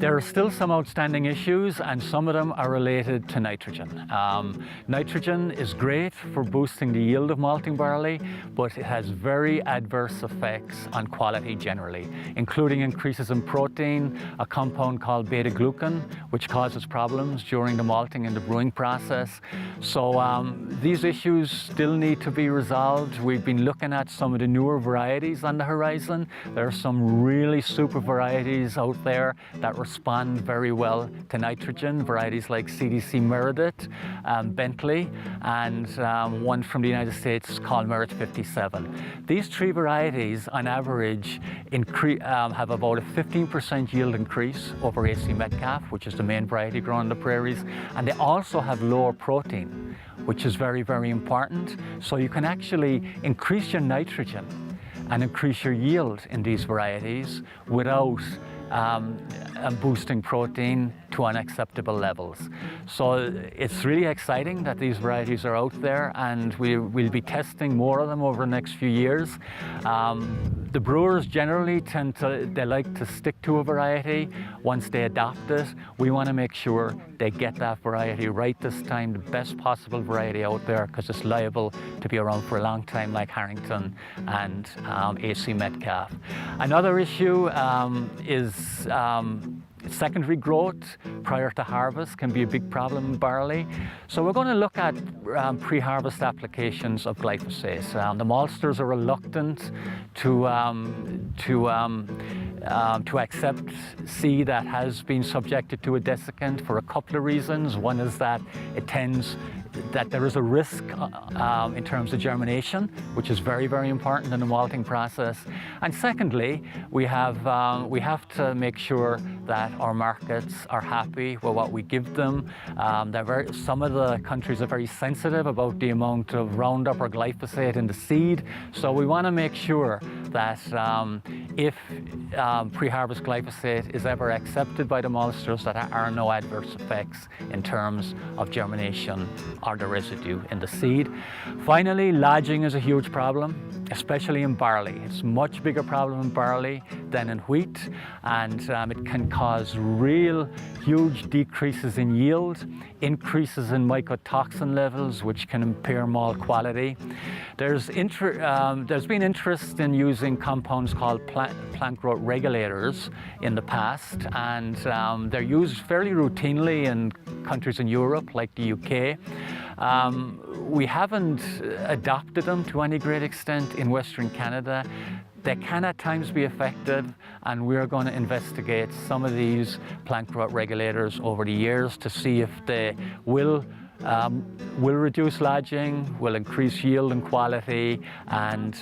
There are still some outstanding issues, and some of them are related to nitrogen. Nitrogen is great for boosting the yield of malting barley, but it has very adverse effects on quality generally, including increases in protein, a compound called beta-glucan, which causes problems during the malting and the brewing process. So these issues still need to be resolved. We've been looking at some of the newer varieties on the horizon. There are some really super varieties out there that respond very well to nitrogen, varieties like CDC Meredith, Bentley, and one from the United States called Merit 57. These three varieties on average have about a 15% yield increase over AC Metcalf, which is the main variety grown on the prairies, and they also have lower protein, which is very, very important. So you can actually increase your nitrogen and increase your yield in these varieties without boosting protein to unacceptable levels. So it's really exciting that these varieties are out there, and we'll be testing more of them over the next few years. The brewers generally they like to stick to a variety once they adopt it. We want to make sure they get that variety right this time, the best possible variety out there, because it's liable to be around for a long time, like Harrington and AC Metcalf. Another issue is secondary growth prior to harvest can be a big problem in barley. So we're going to look at pre-harvest applications of glyphosate. The maltsters are reluctant to accept seed that has been subjected to a desiccant for a couple of reasons. One is that there is a risk in terms of germination, which is very, very important in the malting process. And secondly, we have to make sure that our markets are happy with what we give them. Some of the countries are very sensitive about the amount of Roundup or glyphosate in the seed. So we want to make sure that if pre-harvest glyphosate is ever accepted by the maltsters, that there are no adverse effects in terms of germination or the residue in the seed. Finally, lodging is a huge problem, especially in barley. It's a much bigger problem in barley than in wheat, and it can cause real huge decreases in yield, increases in mycotoxin levels, which can impair malt quality. There's been interest in using compounds called plant growth regulators in the past, and they're used fairly routinely in countries in Europe, like the UK. We haven't adopted them to any great extent in Western Canada. They can at times be effective, and we're going to investigate some of these plant growth regulators over the years to see if they will reduce lodging, will increase yield and quality, and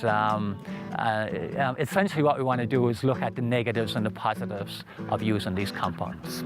essentially what we want to do is look at the negatives and the positives of using these compounds.